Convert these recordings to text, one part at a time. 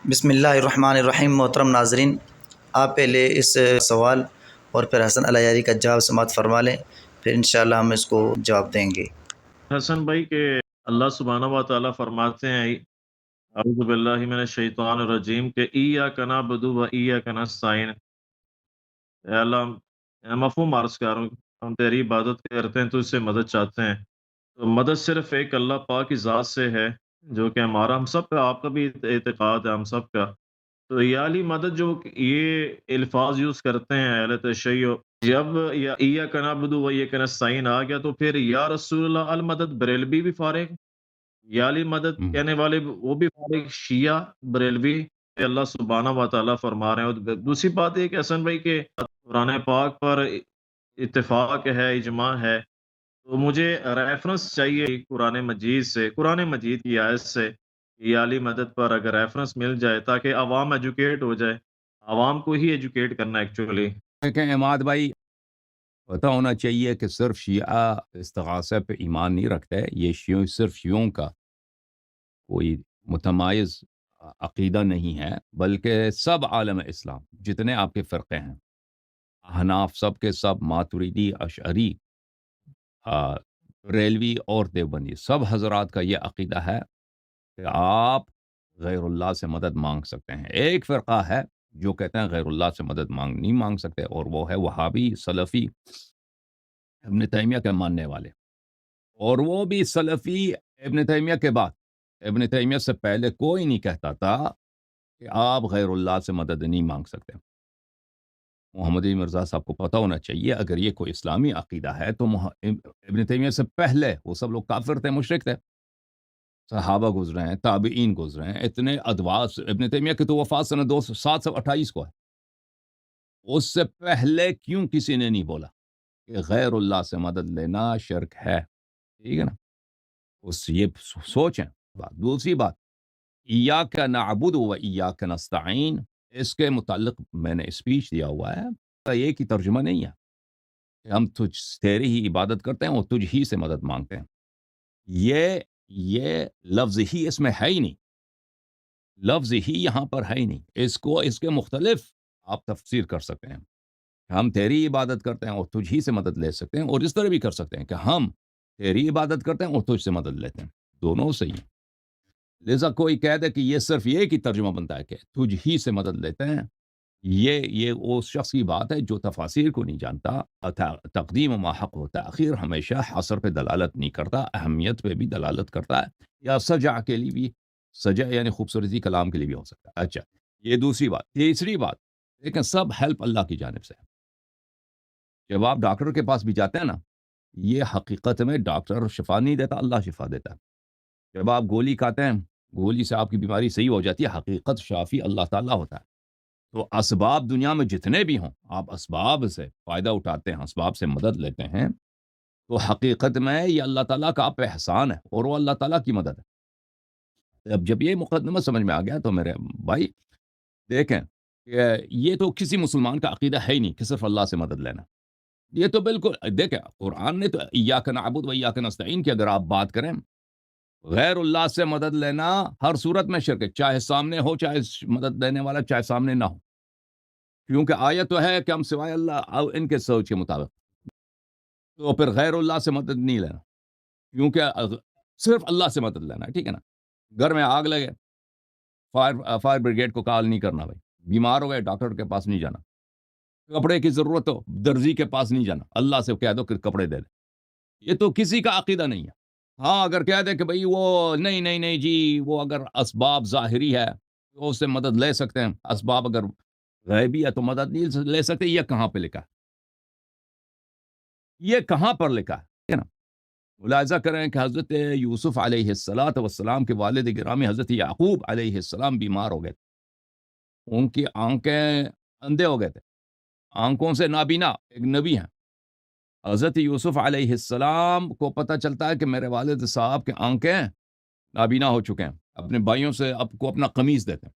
بسم اللہ الرحمن الرحیم۔ محترم ناظرین، آپ پہلے اس سوال اور پھر حسن علیاری کا جواب سماعت فرما لیں، پھر انشاءاللہ ہم اس کو جواب دیں گے۔ حسن بھائی کہ اللہ سبحانہ و تعالیٰ فرماتے ہیں اعوذ باللہ من الشیطان الرجیم کہ ایاک نعبد و ایاک نستعین، اے اللہ مفہوم عرض کر رہا ہوں، ہم تیری عبادت کرتے ہیں تو اس سے مدد چاہتے ہیں۔ تو مدد صرف ایک اللہ پاک کی ذات سے ہے، جو کہ ہمارا ہم سب کا، آپ کا بھی اعتقاد ہے ہم سب کا۔ تو یا علی مدد جو یہ الفاظ یوز کرتے ہیں اہل تشیع، جب یا ایاک نعبد و ایاک نستعین آ گیا تو پھر یا رسول اللہ المدد بریلوی بھی فارغ، یا علی مدد کہنے والے وہ بھی فارغ، شیعہ بریلوی، اللہ سبحانہ و تعالیٰ فرما رہے ہیں۔ اور دوسری بات یہ کہ حسن بھائی کہ قرآن پاک پر اتفاق ہے، اجماع ہے، تو مجھے ریفرنس چاہیے قرآن مجید سے، قرآن مجید کی آیت سے، یا علی مدد پر اگر ریفرنس مل جائے تاکہ عوام ایجوکیٹ ہو جائے۔ عوام کو ہی ایجوکیٹ کرنا ایکچولی۔ کہ عماد بھائی پتہ ہونا چاہیے کہ صرف شیعہ استغاثہ پہ ایمان نہیں رکھتا ہے، یہ صرف شیعوں کا کوئی متمایز عقیدہ نہیں ہے، بلکہ سب عالم اسلام جتنے آپ کے فرقے ہیں، احناف سب کے سب، ماتریدی، اشعری، ریلوی اور دیوبندی، سب حضرات کا یہ عقیدہ ہے کہ آپ غیر اللہ سے مدد مانگ سکتے ہیں۔ ایک فرقہ ہے جو کہتے ہیں غیر اللہ سے مدد نہیں مانگ سکتے، اور وہ ہے وہابی سلفی، ابن تیمیہ کے ماننے والے، اور وہ بھی سلفی ابن تیمیہ کے بعد، ابن تیمیہ سے پہلے کوئی نہیں کہتا تھا کہ آپ غیر اللہ سے مدد نہیں مانگ سکتے۔ محمد علی مرزا صاحب کو پتہ ہونا چاہیے اگر یہ کوئی اسلامی عقیدہ ہے تو ابن تیمیہ سے پہلے وہ سب لوگ کافر تھے، مشرک تھے، صحابہ گزرے ہیں، تابعین گزرے ہیں، اتنے ادواس، ابن تیمیہ کی تو وفات سنہ 728 کو ہے۔ اس سے پہلے کیوں کسی نے نہیں بولا کہ غیر اللہ سے مدد لینا شرک ہے؟ ٹھیک ہے نا، اس یہ سوچیں۔ دوسری بات، ایاک نعبد و ایاک نستعین، اس کے متعلق میں نے اسپیچ دیا ہوا ہے، یہ کی ترجمہ نہیں ہے کہ ہم تیری ہی عبادت کرتے ہیں اور تجھ ہی سے مدد مانگتے ہیں۔ یہ لفظ ہی اس میں ہے ہی نہیں، لفظ ہی یہاں پر ہے ہی نہیں، اس کے مختلف آپ تفسیر کر سکتے ہیں کہ ہم تیری عبادت کرتے ہیں اور تجھ ہی سے مدد لے سکتے ہیں، اور اس طرح بھی کر سکتے ہیں کہ ہم تیری عبادت کرتے ہیں اور تجھ سے مدد لیتے ہیں، دونوں صحیح ہیں۔ لہذا کوئی کہہ دے کہ یہ صرف یہ کی ترجمہ بنتا ہے کہ تجھ ہی سے مدد لیتے ہیں، یہ اس شخص کی بات ہے جو تفاسیر کو نہیں جانتا۔ تقدیم ما حق و تاخیر ہمیشہ حصر پہ دلالت نہیں کرتا، اہمیت پہ بھی دلالت کرتا ہے، یا سجع کے لیے بھی، سجع یعنی خوبصورتی کلام کے لیے بھی ہو سکتا ہے۔ اچھا، یہ دوسری بات۔ تیسری بات، لیکن سب ہیلپ اللہ کی جانب سے ہے۔ جب آپ ڈاکٹر کے پاس بھی جاتے ہیں نا، یہ حقیقت میں ڈاکٹر شفا نہیں دیتا، اللہ شفا دیتا ہے۔ جب آپ گولی کھاتے ہیں، گولی سے آپ کی بیماری صحیح ہو جاتی ہے، حقیقت شافی اللہ تعالیٰ ہوتا ہے۔ تو اسباب دنیا میں جتنے بھی ہوں، آپ اسباب سے فائدہ اٹھاتے ہیں، اسباب سے مدد لیتے ہیں، تو حقیقت میں یہ اللہ تعالیٰ کا آپ پہ احسان ہے، اور وہ اللہ تعالیٰ کی مدد ہے۔ اب جب یہ مقدمہ سمجھ میں آ گیا تو میرے بھائی دیکھیں کہ یہ تو کسی مسلمان کا عقیدہ ہے ہی نہیں کہ صرف اللہ سے مدد لینا۔ یہ تو بالکل، دیکھیں قرآن نے تو ایاک نعبد و ایاک نستعین کی اگر آپ بات کریں، غیر اللہ سے مدد لینا ہر صورت میں شرک ہے، چاہے سامنے ہو، چاہے مدد دینے والا چاہے سامنے نہ ہو، کیونکہ آیت تو ہے کہ ہم سوائے اللہ ان کے سوچ کے مطابق، تو پھر غیر اللہ سے مدد نہیں لینا، کیونکہ صرف اللہ سے مدد لینا ہے۔ ٹھیک ہے نا، گھر میں آگ لگے، فائر بریگیڈ کو کال نہیں کرنا، بھائی بیمار ہو گئے ڈاکٹر کے پاس نہیں جانا، کپڑے کی ضرورت ہو درزی کے پاس نہیں جانا، اللہ سے کہہ دو کہ کپڑے دے دے۔ یہ تو کسی کا عقیدہ نہیں ہے۔ ہاں اگر کہہ دے کہ بھئی وہ نہیں جی، وہ اگر اسباب ظاہری ہے تو اس سے مدد لے سکتے ہیں، اسباب اگر غیبی ہے تو مدد نہیں لے سکتے، یہ کہاں پہ لکھا ہے؟ یہ کہاں پر لکھا ہے نا؟ ملاحظہ کریں کہ حضرت یوسف علیہ السلام کے والد گرامی حضرت یعقوب علیہ السلام بیمار ہو گئے تھے، ان کی آنکھیں اندھے ہو گئے تھے، آنکھوں سے نابینا، ایک نبی ہیں۔ حضرت یوسف علیہ السلام کو پتہ چلتا ہے کہ میرے والد صاحب کے آنکھیں نابینا ہو چکے ہیں، اپنے بھائیوں سے اپنا قمیص دیتے ہیں،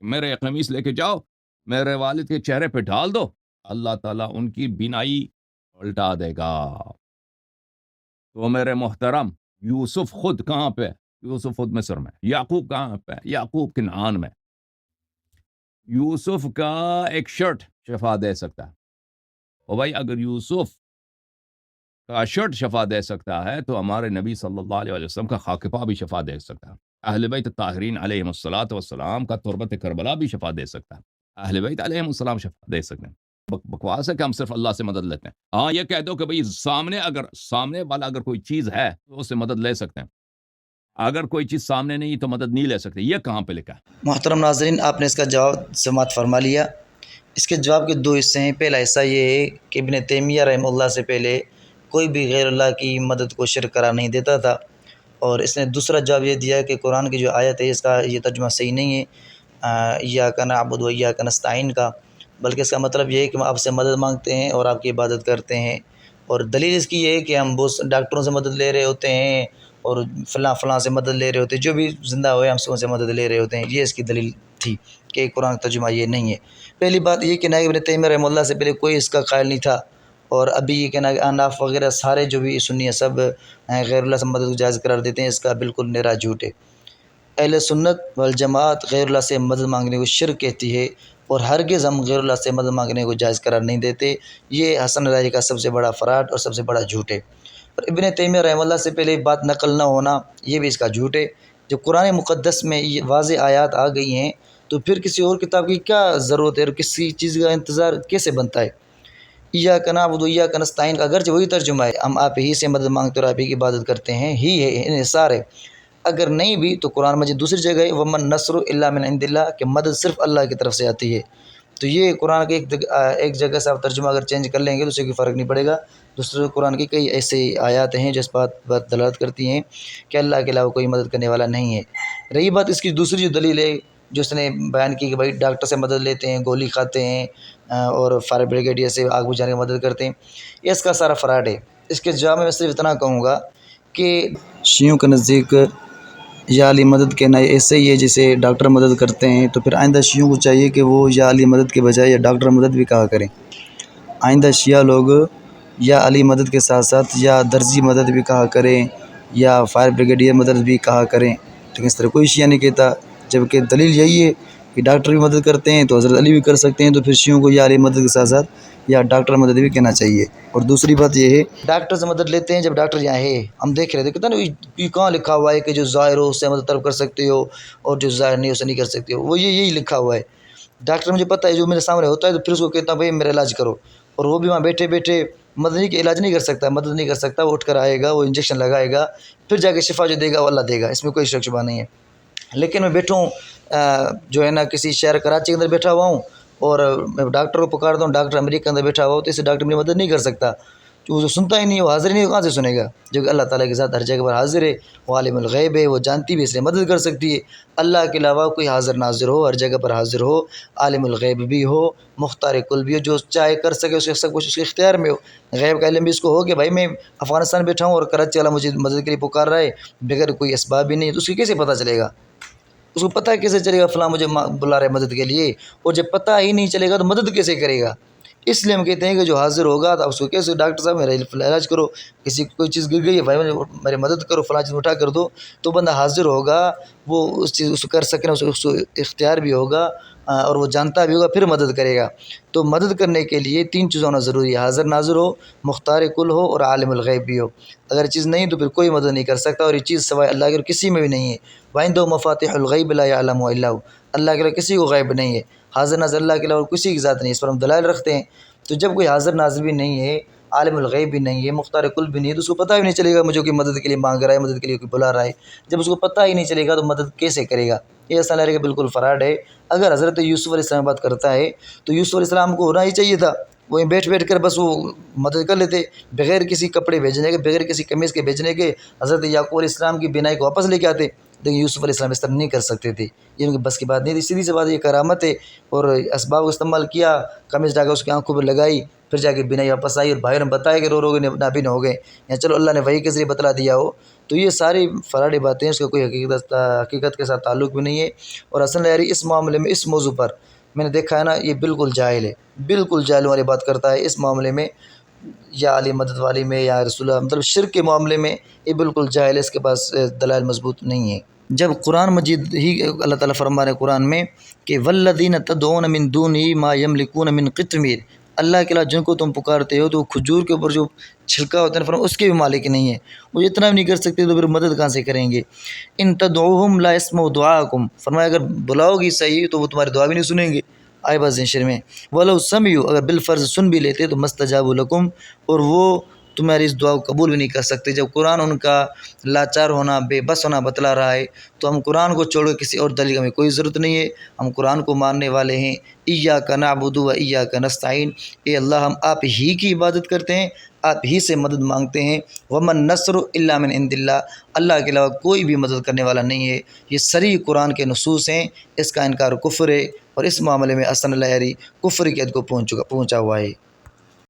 میرے یہ قمیص لے کے جاؤ، میرے والد کے چہرے پہ ڈال دو، اللہ تعالیٰ ان کی بینائی الٹا دے گا۔ تو میرے محترم، یوسف خود کہاں پہ؟ یوسف خود مصر میں، یعقوب کہاں پہ؟ یعقوب کنعان میں۔ यूसुफ का एक शर्ट शफा दे सकता है। और भाई अगर यूसुफ का शर्ट शफा दे सकता है तो हमारे नबी सल्लल्लाहु अलैहि वसल्लम का खाकिपा भी शफा दे सकता है। अहले बैत ताहिरीन अलैहिमुस्सलातु वस्सलाम का तुरबत करबला भी शफा दे सकता है। अहले बैत अलैहिमुस्सलाम शफा दे सकते हैं। बकवास है कि हम सिर्फ अल्लाह से मदद लेते हैं। हाँ, ये कह दो कि भाई सामने वाला अगर कोई चीज़ है तो उससे मदद ले सकते हैं, अगर कोई चीज़ सामने नहीं तो मदद नहीं ले सकते। ये कहाँ पे लिखा है? मोहतरम नाज़रीन, आपने इसका जवाब समात फरमा लिया। इसके जवाब के दो हिस्से हैं। पहला हिस्सा ये है कि इब्न तैमिया रहमतुल्लाह से पहले कोई भी गैर अल्लाह की मदद को शिर्क करार नहीं देता था, और इसने दूसरा जवाब ये दिया कि कुरान की जो आयत है इसका ये तर्जुमा सही नहीं है इय्याका नअबुदु व इय्याका नस्तईन का, बल्कि इसका मतलब ये है कि हम आपसे मदद मांगते हैं और आपकी इबादत करते हैं। और दलील इसकी ये है कि हम बहुत डॉक्टरों से मदद ले रहे होते हैं और फ़लाँ से मदद ले रहे होते हैं, जो भी ज़िंदा हुए हम उनसे मदद ले रहे होते हैं। ये इसकी दलील थी कि कुरान का तर्जुमा ये नहीं है। पहली बात ये कि इब्न तैमिया रहमतुल्लाह से पहले कोई इसका कायल नहीं था, और अभी ये कहना अहनाफ वगैरह सारे जो भी सुन्नी है सब गैरुल्लाह से मदद को जायज़ करार देते हैं। इसका बिल्कुल निरा झूठ है। अहले सुन्नत वल जमात गैरुल्लाह से मदद मांगने को शिर्क कहती है, और हरगिज़ हम गैरुल्लाह से मदद मांगने को जायज़ करार नहीं देते। ये हसन अशअरी का सबसे बड़ा फ़राड और सबसे बड़ा झूठ है। और इब्न तैमिया रहमतुल्लाह से पहले बात नकल ना होना, ये भी इसका झूठ है। जब कुरान मुक़द्दस में ये वाज़ेह आयात आ गई हैं तो फिर किसी और किताब की क्या ज़रूरत है और किसी चीज़ का इंतज़ार कैसे बनता है। इय्याका नअबुदु व इय्याका नस्तईन का अगरचे वही तर्जुमा है, हम आप ही से मदद मांगते और आप ही की इबादत करते हैं, ही है इन्हिसार है। अगर नहीं भी तो कुरान मजीद दूसरी जगह है वमन नस्रु इल्ला मिन इंदिल्लाह, कि मदद सिर्फ अल्लाह की तरफ से आती है। तो ये कुरान के एक जगह से आप तर्जुमा अगर चेंज कर लेंगे तो उससे कोई फ़र्क नहीं पड़ेगा। दूसरे कुरान की कई ऐसे आयात हैं जो इस बात दलालत करती हैं कि अल्लाह के अलावा कोई मदद करने वाला नहीं है। रही बात इसकी दूसरी जो दलील है जो उसने बयान की कि भाई डॉक्टर से मदद लेते हैं, गोली खाते हैं और फायर ब्रिगेडियर से आग बुझाने की मदद करते हैं, ये इसका सारा फ़राड है। इसके जवाब में मैं सिर्फ इतना कहूँगा कि शियों के नज़दीक या अली मदद कहना ऐसे ही है जैसे डॉक्टर मदद करते हैं, तो फिर आइंदा शियों को चाहिए कि वो या अली मदद के बजाय या डॉक्टर मदद भी कहा करें। आइंदा शिया लोग या अली मदद के साथ साथ या दर्जी मदद भी कहा करें या फायर ब्रिगेडियर मदद भी कहा करें, लेकिन इस तरह कोई शिया नहीं कहता। जबकि दलील यही है कि डॉक्टर भी मदद करते हैं तो हज़रत अली भी कर सकते हैं, तो फिर शियों को या अली मदद के साथ साथ या डॉक्टर मदद भी कहना चाहिए। और दूसरी बात ये है, डॉक्टर से मदद लेते हैं जब डॉक्टर यहाँ है, हम देख रहे थे कितना ये कहाँ लिखा हुआ है कि जो ज़ाहिर हो उससे मदद तलब कर सकते हो और जो ज़ाहिर नहीं उससे नहीं कर सकते हो, वो यही लिखा हुआ है। डॉक्टर मुझे पता है जो मेरे सामने होता है तो फिर उसको कहता हूँ भाई मेरा इलाज करो, और वो भी वहाँ बैठे बैठे मदद नहीं इलाज नहीं कर सकता, मदद नहीं कर सकता, वो उठ कर आएगा, वो इंजेक्शन लगाएगा, फिर जाके शिफा जो देगा वो अल्लाह देगा, इसमें कोई शक शुबा नहीं है। लेकिन मैं बैठा हूँ जो है ना किसी शहर कराची के अंदर बैठा हुआ हूँ और मैं डॉक्टर को पुकारता हूँ, डॉक्टर अमेरिका के अंदर बैठा हुआ हो, तो इसे डॉक्टर मेरी मदद नहीं कर सकता, तो वो सुनता ही नहीं, वो हाजिर नहीं, कहाँ से सुनेगा। जो अल्लाह ताला के साथ हर जगह पर हाजिर है, वो आलिमुल गैब है, वो जानती भी इसलिए मदद कर सकती है। अल्लाह के अलावा कोई हाजिर नाजिर हो, हर जगह पर हाजिर हो, आलिमुल गैब भी हो, मुख्तार कुल भी हो, जो चाहे कर सके उसके सब कुछ उसके इख्तियार में हो। गैब का इल्म भी इसको हो कि भाई मैं अफ़गानिस्तान बैठा हूँ और कराची वाला मुझे मदद के लिए पुकार रहा है बगैर कोई असबाब भी नहीं, तो उसकी कैसे पता चलेगा, उसको पता कैसे चलेगा फ़लाँ मुझे बुला रहा है मदद के लिए, और जब पता ही नहीं चलेगा तो मदद कैसे करेगा। इसलिए हम कहते हैं कि जो हाज़िर होगा तो उसको कैसे डॉक्टर साहब मेरा इलाज करो, किसी कोई चीज़ गिर गई है भाई मेरी मदद करो, फ़लाँ चीज़ उठा कर दो, तो बंदा हाज़िर होगा, वो उस चीज़ उसको कर सके, उसको इख्तियार भी होगा और वो जानता भी होगा, फिर मदद करेगा। तो मदद करने के लिए तीन चीज़ होना ज़रूरी है, हाज़िर नाज़िर हो, मुख्तार कुल हो और आलिमुल गैब भी हो। अगर चीज़ नहीं तो फिर कोई मदद नहीं कर सकता, और ये चीज़ सिवाय अल्लाह के और किसी में भी नहीं है। वइंदहु मफ़ातिहुल गैब ला यअलमुहा इल्ला हु, अल्लाह के अलावा किसी को गैब नहीं है, हाज़िर नाज़िर अल्लाह के अलावा किसी की ज़ात नहीं, इस पर हम दलाइल रखते हैं। तो जब कोई हाज़िर नाज़िर भी नहीं है, आलिमुल गैब भी नहीं है, मुख्तार कुल भी नहीं है, तो उसको पता भी नहीं चलेगा मुझे कोई मदद के लिए मांग रहा है, मदद के लिए कोई बुला रहा है। जब उसको पता ही नहीं चलेगा तो मदद कैसे करेगा। ये असल का बिल्कुल फ़राड है। अगर हज़रत यूसुफ़ अलैहिस्सलाम बात करता है तो यूसुफ़ अलैहिस्सलाम को होना ही चाहिए था, वहीं बैठ बैठ कर बस वो मदद कर लेते, बग़ैर किसी कपड़े भेजने के, बग़ैर किसी कमीज़ के भेजने के हज़रत याकूब अलैहिस्सलाम की बिनाई को वापस लेके आते। लेकिन यूसुफ़ अलैहिस्सलाम इस तरह नहीं कर सकते थे, ये उनकी बस की बात नहीं थी। सीधी सी बात, ये करामत है, और असबाब को इस्तेमाल किया, कमीज़ डाल उसकी आँखों पर लगाई, फिर जाके बिनाई वापस आई और भाइयों ने बताया कि रो रो के नाबिन हो गए, या चलो अल्लाह ने वही के ज़रिए बतला दिया हो। तो ये सारी फ़राडी बातें हैं, उसका कोई हकीकत के साथ ताल्लुक़ भी नहीं है। और हसन लहरी इस मामले में, इस मौजू पर मैंने देखा है ना, ये बिल्कुल जाहिल है, बिल्कुल जाहिल वाली बात करता है इस मामले में, या अली मदद वाली में, या रसूल मतलब शिर्क के मामले में ये बिल्कुल जाहिल है, इसके पास दलाइल मजबूत नहीं है। جب قرآن مجید ہی اللہ تعالیٰ فرما رہے ہیں قرآن میں کہ والذین تدعون من دونہ ما یملکون من قطمیر، اللہ کے علاوہ جن کو تم پکارتے ہو تو وہ کھجور کے اوپر جو چھلکا ہوتا ہے فرمایا اس کے بھی مالک نہیں ہے، وہ اتنا بھی نہیں کر سکتے تو پھر مدد کہاں سے کریں گے۔ ان تدعوہم لا يسمعوا دعاءکم، فرمایا اگر بلاؤ گی صحیح تو وہ تمہاری دعا بھی نہیں سنیں گے۔ آئے بات شر میں ولو سمعوا، اگر بالفرض سن بھی لیتے تو مستجابوا لکم، اور وہ تمہاری اس دعا کو قبول بھی نہیں کر سکتے۔ جب قرآن ان کا لاچار ہونا، بے بس ہونا بتلا رہا ہے تو ہم قرآن کو چھوڑ کے کسی اور دلیل کی ہمیں کوئی ضرورت نہیں ہے، ہم قرآن کو ماننے والے ہیں۔ ایاک نعبد و ایاک نستعین، اے اللہ ہم آپ ہی کی عبادت کرتے ہیں، آپ ہی سے مدد مانگتے ہیں۔ ومن نصر الا من عند اللہ، اللہ کے علاوہ کوئی بھی مدد کرنے والا نہیں ہے۔ یہ صریح قرآن کے نصوص ہیں، اس کا انکار کفر ہے، اور اس معاملے میں حسن الحری کفر کی حد کو پہنچا ہوا ہے۔